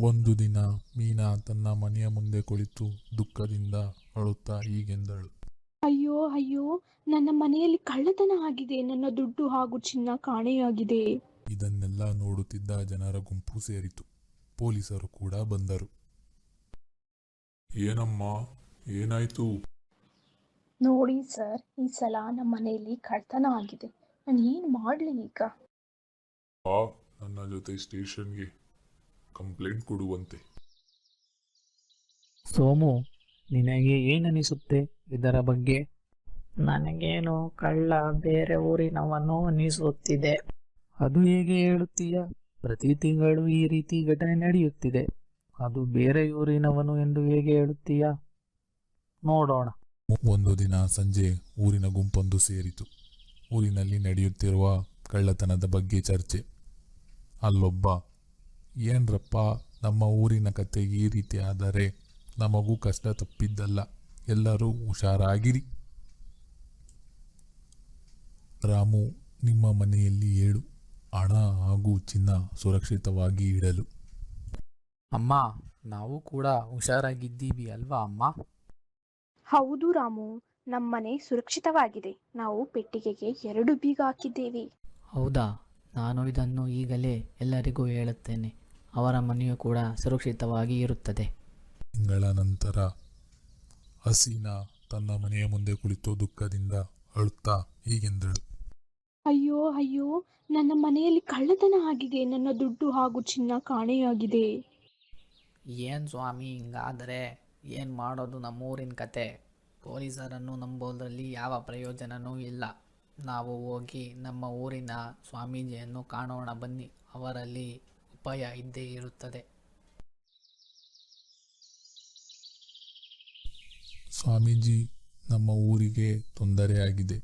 ಒಂದು ದಿನ ಮೀನಾ ತನ್ನ ಮನೆಯ ಮುಂದೆ ಕುಳಿತು ದುಃಖದಿಂದ ಅಳುತ್ತಾ ಹೀಗೆಂದಳು. ಅಯ್ಯೋ ಅಯ್ಯೋ, ನನ್ನ ಮನೆಯಲ್ಲಿ ಕಳ್ಳತನ ಆಗಿದೆ. ನನ್ನ ದುಡ್ಡು ಹಾಗೂ ಚಿನ್ನ ಕಾಣೆಯಾಗಿದೆ. ಇದನ್ನೆಲ್ಲ ನೋಡುತ್ತಿದ್ದ ಜನರ ಗುಂಪು ಸೇರಿತು. ಪೊಲೀಸರು ಕೂಡ ಬಂದರು. ಏನಮ್ಮ, ಏನಾಯ್ತು? ನೋಡಿ ಸರ್, ಈ ಸಲ ನಮ್ಮ ಮನೆಯಲ್ಲಿ ಕಳ್ಳತನ ಆಗಿದೆ. ನಾನು ಏನು ಮಾಡಲಿ ಈಗ? ಆ ನನ್ನ ಜೊತೆ ಸ್ಟೇಷನ್ಗೆ ಕಂಪ್ಲೇಂಟ್ ಕೊಡುವಂತೆ. ಸೋಮು, ನಿನಗೆ ಏನನಿಸುತ್ತೆ ಇದರ ಬಗ್ಗೆ? ನನಗೇನು ಕಳ್ಳ ಬೇರೆ ಊರಿನವನು ಅನಿಸುತ್ತಿದೆ. ಅದು ಹೇಗೆ ಹೇಳುತ್ತೀಯ? ಪ್ರತಿ ತಿಂಗಳು ಈ ರೀತಿ ಘಟನೆ ನಡೆಯುತ್ತಿದೆ. ಅದು ಬೇರೆ ಊರಿನವನು ಎಂದು ಹೇಗೆ ಹೇಳುತ್ತೀಯ? ನೋಡೋಣ. ಒಂದು ದಿನ ಸಂಜೆ ಊರಿನ ಗುಂಪೊಂದು ಸೇರಿತು. ಊರಿನಲ್ಲಿ ನಡೆಯುತ್ತಿರುವ ಕಳ್ಳತನದ ಬಗ್ಗೆ ಚರ್ಚೆ. ಅಲ್ಲೊಬ್ಬ, ಏನ್ರಪ್ಪ, ನಮ್ಮ ಊರಿನ ಕತೆ ಈ ರೀತಿ ಆದರೆ ನಮಗೂ ಕಷ್ಟ ತಪ್ಪಿದ್ದಲ್ಲ. ಎಲ್ಲರೂ ಹುಷಾರಾಗಿರಿ. ರಾಮು, ನಿಮ್ಮ ಮನೆಯಲ್ಲಿ ಹೇಳು, ಹಣ ಹಾಗೂ ಚಿನ್ನ ಸುರಕ್ಷಿತವಾಗಿ ಇಡಲು. ಅಮ್ಮ, ನಾವು ಕೂಡ ಹುಷಾರಾಗಿದ್ದೀವಿ ಅಲ್ವಾ ಅಮ್ಮ? ಹೌದು ರಾಮು, ನಮ್ಮನೆ ಸುರಕ್ಷಿತವಾಗಿದೆ. ನಾವು ಪೆಟ್ಟಿಗೆಗೆ 2 ಬೀಗ ಹಾಕಿದ್ದೇವೆ. ಹೌದಾ? ನಾನು ಇದನ್ನು ಈಗಲೇ ಎಲ್ಲರಿಗೂ ಹೇಳುತ್ತೇನೆ. ಅವರ ಮನೆಯೂ ಕೂಡ ಸುರಕ್ಷಿತವಾಗಿ ಇರುತ್ತದೆ. ತಿಂಗಳ ನಂತರ ಹಸೀನಾ ತನ್ನ ಮನೆಯ ಮುಂದೆ ಕುಳಿತು ದುಃಖದಿಂದ ಅಳುತ್ತಾ ಹೀಗೆಂದಳು. ಅಯ್ಯೋ ಅಯ್ಯೋ, ನನ್ನ ಮನೆಯಲ್ಲಿ ಕಳ್ಳತನ ಆಗಿದೆ. ನನ್ನ ದುಡ್ಡು ಹಾಗೂ ಚಿನ್ನ ಕಾಣೆಯಾಗಿದೆ. ಏನು ಸ್ವಾಮಿ, ಹಿಂಗಾದರೆ ಏನು ಮಾಡೋದು? ನಮ್ಮೂರಿನ ಕತೆ. ಪೊಲೀಸರನ್ನು ನಂಬೋದ್ರಲ್ಲಿ ಯಾವ ಪ್ರಯೋಜನವೂ ಇಲ್ಲ. ನಾವು ಹೋಗಿ ನಮ್ಮ ಊರಿನ ಸ್ವಾಮೀಜಿಯನ್ನು ಕಾಣೋಣ ಬನ್ನಿ. ಅವರಲ್ಲಿ ಉಪಾಯ ಇದ್ದೇ ಇರುತ್ತದೆ. ಸ್ವಾಮೀಜಿ, ನಮ್ಮ ಊರಿಗೆ ತೊಂದರೆಯಾಗಿದೆ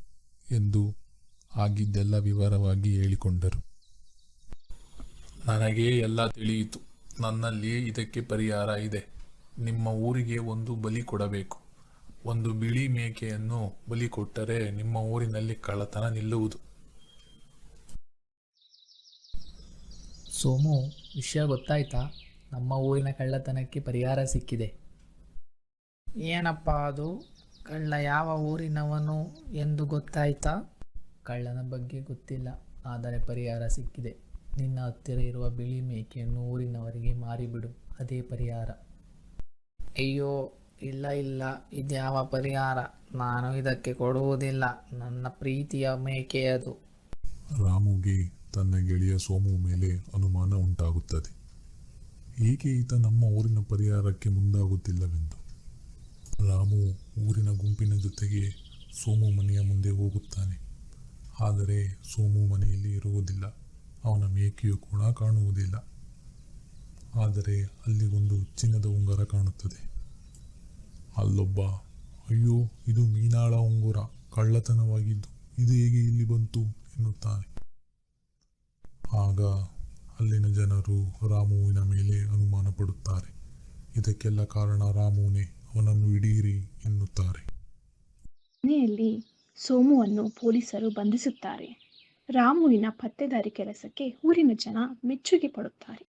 ಎಂದು ಆಗಿದ್ದೆಲ್ಲ ವಿವರವಾಗಿ ಹೇಳಿಕೊಂಡರು. ನನಗೆ ಎಲ್ಲ ತಿಳಿಯಿತು. ನನ್ನಲ್ಲಿ ಇದಕ್ಕೆ ಪರಿಹಾರ ಇದೆ. ನಿಮ್ಮ ಊರಿಗೆ ಒಂದು ಬಲಿ ಕೊಡಬೇಕು. ಒಂದು ಬಿಳಿ ಮೇಕೆಯನ್ನು ಬಲಿ ಕೊಟ್ಟರೆ ನಿಮ್ಮ ಊರಿನಲ್ಲಿ ಕಳ್ಳತನ ನಿಲ್ಲುವುದು. ಸೋಮು, ವಿಷಯ ಗೊತ್ತಾಯ್ತಾ? ನಮ್ಮ ಊರಿನ ಕಳ್ಳತನಕ್ಕೆ ಪರಿಹಾರ ಸಿಕ್ಕಿದೆ. ಏನಪ್ಪ ಅದು? ಕಳ್ಳ ಯಾವ ಊರಿನವನು ಎಂದು ಗೊತ್ತಾಯ್ತಾ? ಕಳ್ಳನ ಬಗ್ಗೆ ಗೊತ್ತಿಲ್ಲ, ಆದರೆ ಪರಿಹಾರ ಸಿಕ್ಕಿದೆ. ನಿನ್ನ ಹತ್ತಿರ ಇರುವ ಬಿಳಿ ಮೇಕೆಯನ್ನು ಊರಿನವರಿಗೆ ಮಾರಿಬಿಡು, ಅದೇ ಪರಿಹಾರ. ಅಯ್ಯೋ, ಇಲ್ಲ ಇಲ್ಲ, ಇದ್ಯಾವ ಪರಿಹಾರ? ನಾನು ಇದಕ್ಕೆ ಕೊಡುವುದಿಲ್ಲ. ನನ್ನ ಪ್ರೀತಿಯ ಮೇಕೆ ಅದು. ರಾಮುಗೆ ತನ್ನ ಗೆಳೆಯ ಸೋಮು ಮೇಲೆ ಅನುಮಾನ ಉಂಟಾಗುತ್ತದೆ. ಏಕೆ ಈತ ನಮ್ಮ ಊರಿನ ಪರಿಹಾರಕ್ಕೆ ಮುಂದಾಗುತ್ತಿಲ್ಲವೆಂದು. ರಾಮು ಊರಿನ ಗುಂಪಿನ ಜೊತೆಗೆ ಸೋಮು ಮನೆಯ ಮುಂದೆ ಹೋಗುತ್ತಾನೆ. ಆದರೆ ಸೋಮು ಮನೆಯಲ್ಲಿ ಇರುವುದಿಲ್ಲ. ಅವನ ಮೇಕೆಯು ಕೂಡ ಕಾಣುವುದಿಲ್ಲ. ಆದರೆ ಅಲ್ಲಿ ಒಂದು ಚಿನ್ನದ ಉಂಗುರ ಕಾಣುತ್ತದೆ. ಅಲ್ಲೊಬ್ಬ, ಅಯ್ಯೋ, ಇದು ಮೀನಾಳ ಉಂಗುರ, ಕಳ್ಳತನವಾಗಿದ್ದು ಇದು ಹೇಗೆ ಇಲ್ಲಿ ಬಂತು ಎನ್ನುತ್ತಾನೆ. ಆಗ ಅಲ್ಲಿನ ಜನರು ರಾಮುವಿನ ಮೇಲೆ ಅನುಮಾನ ಪಡುತ್ತಾರೆ. ಇದಕ್ಕೆಲ್ಲ ಕಾರಣ ರಾಮುನೇ, ಅವನನ್ನು ಹಿಡಿಯಿರಿ ಎನ್ನುತ್ತಾರೆ. ಮನೆಯಲ್ಲಿ ಸೋಮುವನ್ನು ಪೊಲೀಸರು ಬಂಧಿಸುತ್ತಾರೆ. ರಾಮುವಿನ ಪತ್ತೆದಾರಿ ಕೆಲಸಕ್ಕೆ ಊರಿನ ಜನ ಮೆಚ್ಚುಗೆ ಪಡುತ್ತಾರೆ.